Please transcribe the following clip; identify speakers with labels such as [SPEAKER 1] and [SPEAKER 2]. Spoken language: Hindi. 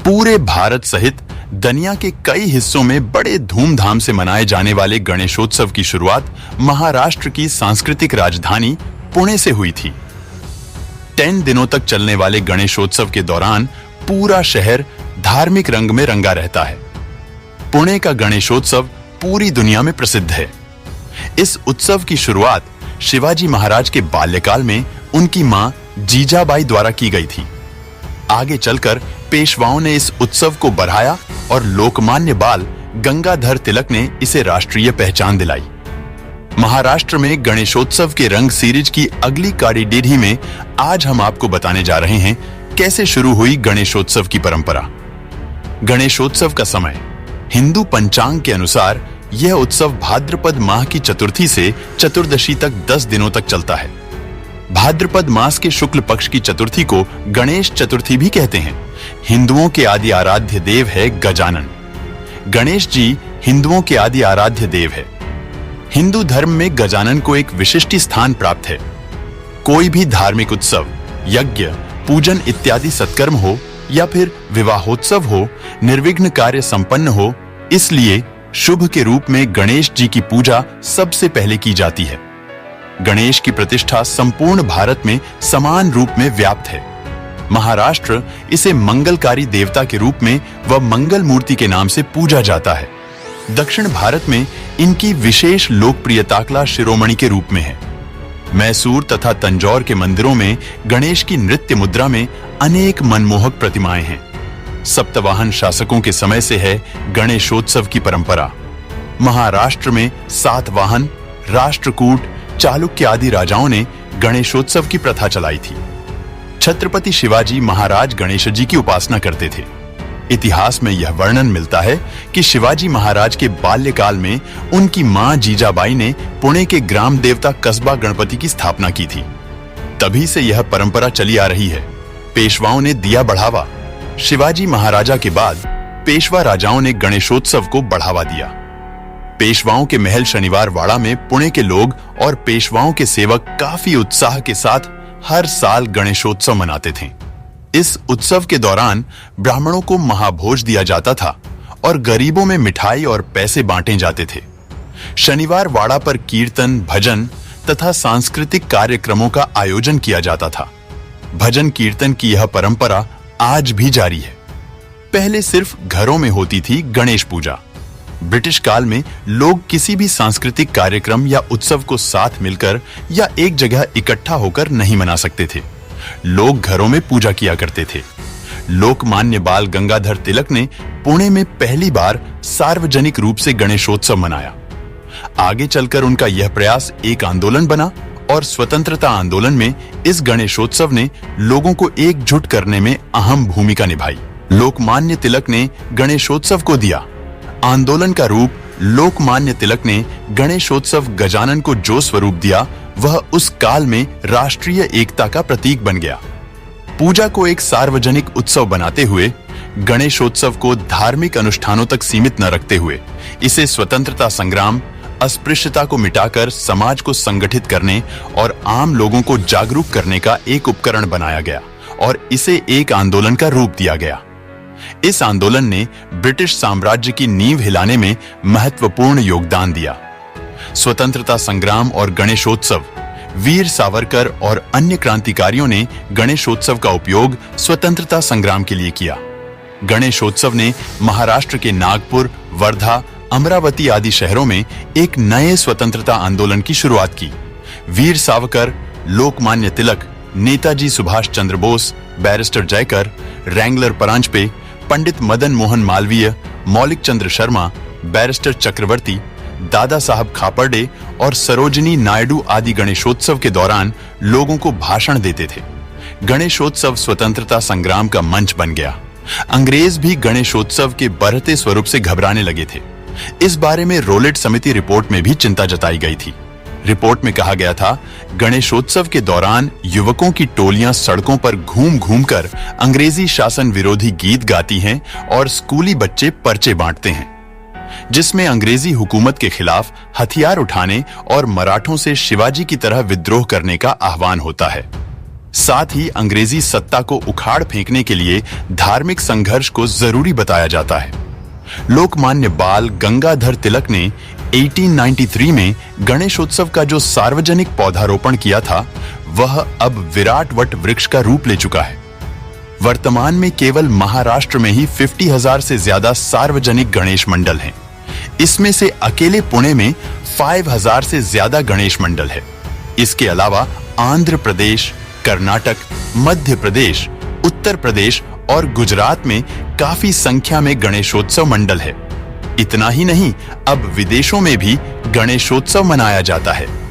[SPEAKER 1] पूरे भारत सहित दुनिया के कई हिस्सों में बड़े धूमधाम से मनाए जाने वाले गणेशोत्सव की शुरुआत महाराष्ट्र की सांस्कृतिक राजधानी पुणे से हुई थी। 10 दिनों तक चलने वाले गणेशोत्सव के दौरान पूरा शहर धार्मिक रंग में रंगा रहता है। पुणे का गणेशोत्सव पूरी दुनिया में प्रसिद्ध है। इस उत्सव की शुरुआत शिवाजी महाराज के बाल्यकाल में उनकी मां जीजाबाई द्वारा की गई थी। आगे चलकर पेशवाओं ने इस उत्सव को बढ़ाया और लोकमान्य बाल गंगाधर तिलक ने इसे राष्ट्रीय पहचान दिलाई। महाराष्ट्र में गणेशोत्सव के रंग सीरीज की अगली कड़ी में आज हम आपको बताने जा रहे हैं कैसे शुरू हुई गणेशोत्सव की परंपरा। गणेशोत्सव का समय हिंदू पंचांग के अनुसार यह उत्सव भाद्रपद माह की चतुर्थी से चतुर्दशी तक 10 दिनों तक चलता है। भाद्रपद मास के शुक्ल पक्ष की चतुर्थी को गणेश चतुर्थी भी कहते हैं। हिंदुओं के आदि आराध्य देव है गजानन। गणेश जी हिंदुओं के आदि आराध्य देव है। हिंदू धर्म में गजानन को एक विशिष्ट स्थान प्राप्त है। कोई भी धार्मिक उत्सव, यज्ञ, पूजन इत्यादि सत्कर्म हो या फिर विवाहोत्सव हो, निर्विघ्न कार्य संपन्न हो, इसलिए शुभ के रूप में गणेश जी की पूजा सबसे पहले की जाती है। गणेश की प्रतिष्ठा संपूर्ण भारत में समान रूप में व्याप्त है। महाराष्ट्र इसे मंगलकारी देवता के रूप में व मंगल मूर्ति के नाम से पूजा जाता है। दक्षिण भारत में इनकी विशेष लोकप्रियता शिरोमणि के रूप में है। मैसूर तथा तंजौर के मंदिरों में गणेश की नृत्य मुद्रा में अनेक मनमोहक प्रतिमाएं हैं। सप्तवाहन शासकों के समय से है गणेशोत्सव की परंपरा। महाराष्ट्र में सातवाहन, राष्ट्रकूट, चालुक्य आदि राजाओं ने गणेशोत्सव की प्रथा चलाई थी। छत्रपति शिवाजी महाराज गणेश जी की उपासना करते थे। इतिहास में यह वर्णन मिलता है कि शिवाजी महाराज के बाल्यकाल में उनकी मां जीजाबाई ने पुणे के ग्राम देवता कस्बा गणपति की स्थापना की थी। तभी से यह परंपरा चली आ रही है। पेशवाओं ने दिया बढ़ावा। शिवाजी महाराजा के बाद पेशवा राजाओं ने गणेशोत्सव को बढ़ावा दिया। पेशवाओं के महल शनिवार वाड़ा में पुणे के लोग और पेशवाओं के सेवक काफी उत्साह के साथ हर साल गणेशोत्सव मनाते थे। इस उत्सव के दौरान ब्राह्मणों को महाभोज दिया जाता था और गरीबों में मिठाई और पैसे बांटे जाते थे। शनिवार वाड़ा पर कीर्तन, भजन तथा सांस्कृतिक कार्यक्रमों का आयोजन किया जाता था। भजन कीर्तन की यह परंपरा आज भी जारी है। पहले सिर्फ घरों में होती थी गणेश पूजा। ब्रिटिश काल में लोग किसी भी सांस्कृतिक कार्यक्रम या उत्सव को साथ मिलकर या एक जगह इकट्ठा होकर नहीं मना सकते थे। लोग घरों में पूजा किया करते थे। लोकमान्य बाल गंगाधर तिलक ने पुणे में पहली बार सार्वजनिक रूप से गणेशोत्सव मनाया। आगे चलकर उनका यह प्रयास एक आंदोलन बना और स्वतंत्रता आंदोलन में इस गणेशोत्सव ने लोगों को एकजुट करने में अहम भूमिका निभाई। लोकमान्य तिलक ने गणेशोत्सव को दिया आंदोलन का रूप। लोकमान्य तिलक ने गणेशोत्सव गजानन को जो स्वरूप दिया वह उस काल में राष्ट्रीय एकता का प्रतीक बन गया। पूजा को एक सार्वजनिक उत्सव बनाते हुए, गणेशोत्सव को धार्मिक अनुष्ठानों तक सीमित न रखते हुए इसे स्वतंत्रता संग्राम, अस्पृश्यता को मिटाकर समाज को संगठित करने और आम लोगों को जागरूक करने का एक उपकरण बनाया गया और इसे एक आंदोलन का रूप दिया गया। इस आंदोलन ने ब्रिटिश साम्राज्य की नींव हिलाने में महत्वपूर्ण योगदान दिया। स्वतंत्रता संग्राम और गणेशोत्सव, वीर सावरकर और अन्य क्रांतिकारियों ने गणेशोत्सव का उपयोग स्वतंत्रता संग्राम के लिए किया। गणेशोत्सव ने महाराष्ट्र के नागपुर, वर्धा, अमरावती आदि शहरों में एक नए स्वतंत्रता आंदोलन की शुरुआत की। वीर सावरकर, लोकमान्य तिलक, नेताजी सुभाष चंद्र बोस, बैरिस्टर जयकर, रैंगलर परांजपे, पंडित मदन मोहन मालवीय, मौलिक चंद्र शर्मा, बैरिस्टर चक्रवर्ती, दादा साहब खापर्डे और सरोजिनी नायडू आदि गणेशोत्सव के दौरान लोगों को भाषण देते थे। गणेशोत्सव स्वतंत्रता संग्राम का मंच बन गया। अंग्रेज भी गणेशोत्सव के बढ़ते स्वरूप से घबराने लगे थे। इस बारे में रोलेट समिति रिपोर्ट में भी चिंता जताई गई थी। रिपोर्ट में कहा गया था, गणेशोत्सव के दौरान युवकों की टोलियां सड़कों पर घूम घूम कर अंग्रेजी शासन विरोधी गीत गाती हैं और स्कूली बच्चे पर्चे बांटते हैं, जिसमें अंग्रेजी हुकूमत के खिलाफ हथियार उठाने और मराठों से शिवाजी की तरह विद्रोह करने का आह्वान होता है। साथ ही अंग्रेजी सत्ता को उखाड़ फेंकने के लिए धार्मिक संघर्ष को जरूरी बताया जाता है। लोकमान्य बाल गंगाधर तिलक ने 1893 में गणेशोत्सव का जो सार्वजनिक पौधारोपण किया था, वह अब विराट वट वृक्ष का रूप ले चुका है। वर्तमान में केवल महाराष्ट्र में ही 50,000 से ज्यादा सार्वजनिक गणेश मंडल हैं। इसमें से अकेले पुणे में 5,000 से ज्यादा गणेश मंडल है। इसके अलावा आंध्र प्रदेश, कर्नाटक, मध्य प्रदेश, उत्तर प्रदेश और गुजरात में काफी संख्या में गणेशोत्सव मंडल है। इतना ही नहीं, अब विदेशों में भी गणेशोत्सव मनाया जाता है।